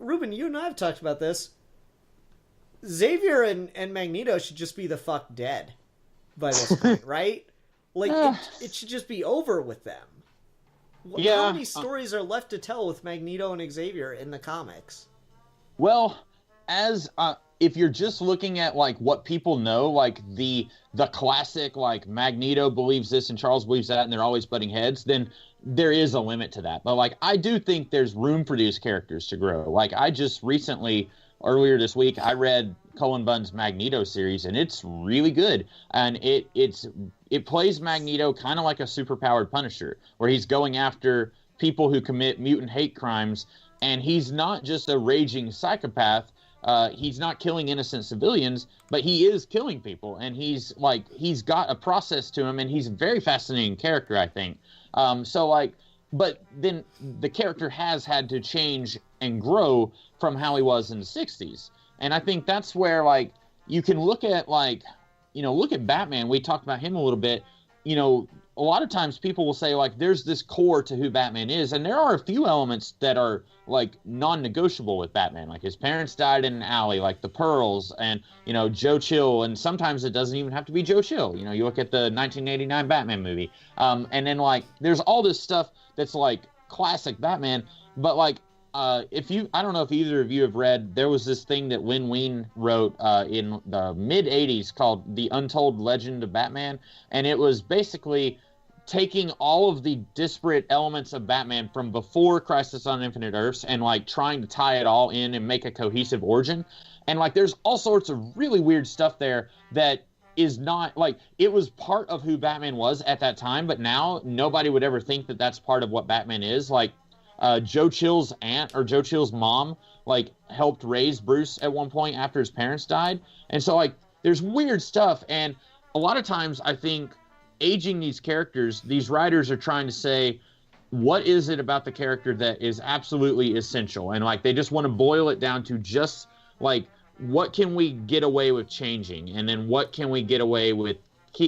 Ruben, you and I have talked about this. Xavier and Magneto should just be the fuck dead by this point, right? Like, it should just be over with them. How many stories are left to tell with Magneto and Xavier in the comics? Well, if you're just looking at like what people know, like the classic like Magneto believes this and Charles believes that and they're always butting heads, then there is a limit to that. But like I do think there's room for these characters to grow. Like I just recently, earlier this week, I read Cullen Bunn's Magneto series and it's really good. And it plays Magneto kind of like a superpowered Punisher, where he's going after people who commit mutant hate crimes, and he's not just a raging psychopath. He's not killing innocent civilians, but he is killing people, and he's got a process to him, and he's a very fascinating character, I think. But then the character has had to change and grow from how he was in the 60s. And I think that's where, like, you can look at, like, look at Batman. We talked about him a little bit. A lot of times people will say, like, there's this core to who Batman is, and there are a few elements that are, like, non-negotiable with Batman. Like, his parents died in an alley, like the Pearls, and, Joe Chill, and sometimes it doesn't even have to be Joe Chill. You look at the 1989 Batman movie, and then, like, there's all this stuff that's, like, classic Batman, but, like, I don't know if either of you have read, there was this thing that Lin Wein wrote in the mid-'80s called The Untold Legend of Batman, and it was basically taking all of the disparate elements of Batman from before Crisis on Infinite Earths and, like, trying to tie it all in and make a cohesive origin. And, like, there's all sorts of really weird stuff there that is not, like, it was part of who Batman was at that time, but now nobody would ever think that that's part of what Batman is. Like, Joe Chill's aunt or Joe Chill's mom, like, helped raise Bruce at one point after his parents died. And so, like, there's weird stuff. And a lot of times I think aging these characters, these writers are trying to say, what is it about the character that is absolutely essential? And, like, they just want to boil it down to just, like, what can we get away with changing? And then what can we get away with,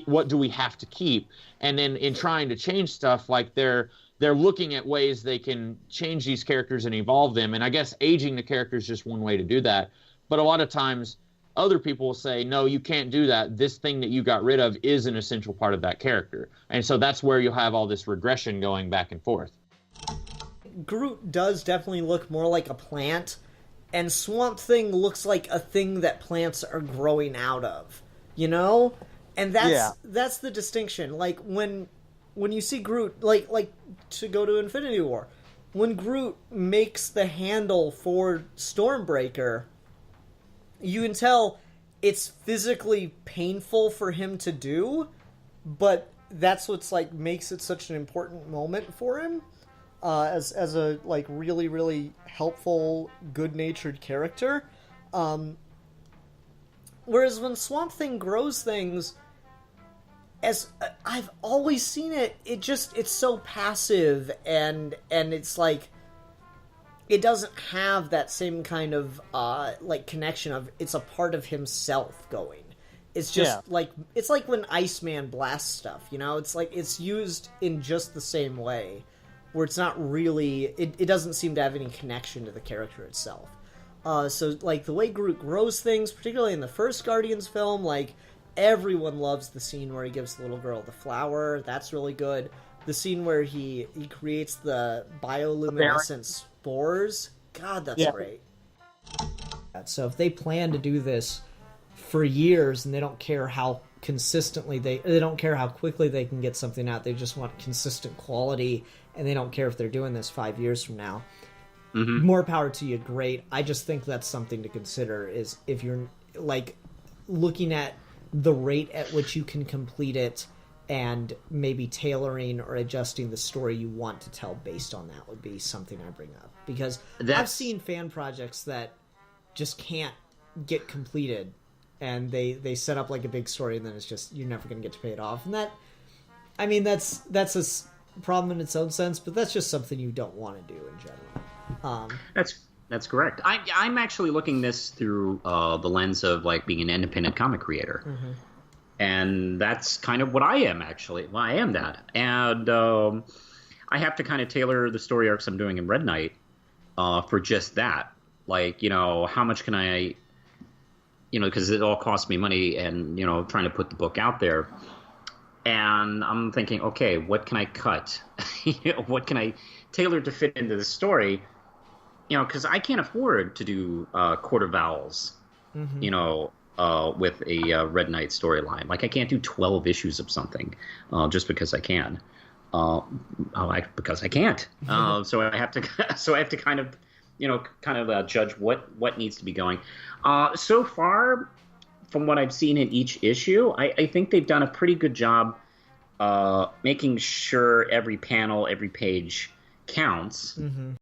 what do we have to keep? And then in trying to change stuff, like, they're looking at ways they can change these characters and evolve them. And I guess aging the character is just one way to do that. But a lot of times other people will say, no, you can't do that. This thing that you got rid of is an essential part of that character. And so that's where you'll have all this regression going back and forth. Groot does definitely look more like a plant, and Swamp Thing looks like a thing that plants are growing out of, And that's the distinction. Like, when you see Groot, like to go to Infinity War, when Groot makes the handle for Stormbreaker, you can tell it's physically painful for him to do, but that's what's, like, makes it such an important moment for him, as a, like, really, really helpful, good-natured character. Whereas when Swamp Thing grows things, as I've always seen it, it's so passive, and it's like, it doesn't have that same kind of, like, connection of, it's a part of himself going. It's just, it's like when Iceman blasts stuff, It's like, it's used in just the same way, where it's not really, it doesn't seem to have any connection to the character itself. So, like, the way Groot grows things, particularly in the first Guardians film, like, everyone loves the scene where he gives the little girl the flower. That's really good. The scene where he creates the bioluminescent spores. God, that's great. So if they plan to do this for years and they don't care how consistently they don't care how quickly they can get something out, they just want consistent quality, and they don't care if they're doing this 5 years from now. Mm-hmm. More power to you, great. I just think that's something to consider, is if you're, like, looking at the rate at which you can complete it and maybe tailoring or adjusting the story you want to tell based on that would be something I bring up. Because I've seen fan projects that just can't get completed, and they set up, like, a big story, and then it's just, you're never going to get to pay it off. And that's a problem in its own sense, but that's just something you don't want to do in general. That's correct. I'm actually looking this through the lens of, like, being an independent comic creator. Mm-hmm. And that's kind of what I am, actually. Well, I am that. And I have to kind of tailor the story arcs I'm doing in Red Knight for just that. Like, how much can I, because it all costs me money, and trying to put the book out there. And I'm thinking, okay, what can I cut? What can I tailor to fit into the story? Because I can't afford to do quarter vowels, with a Red Knight storyline. Like, I can't do 12 issues of something just because I can. Because I can't. So I have to kind of judge what needs to be going. So far, from what I've seen in each issue, I think they've done a pretty good job making sure every panel, every page counts.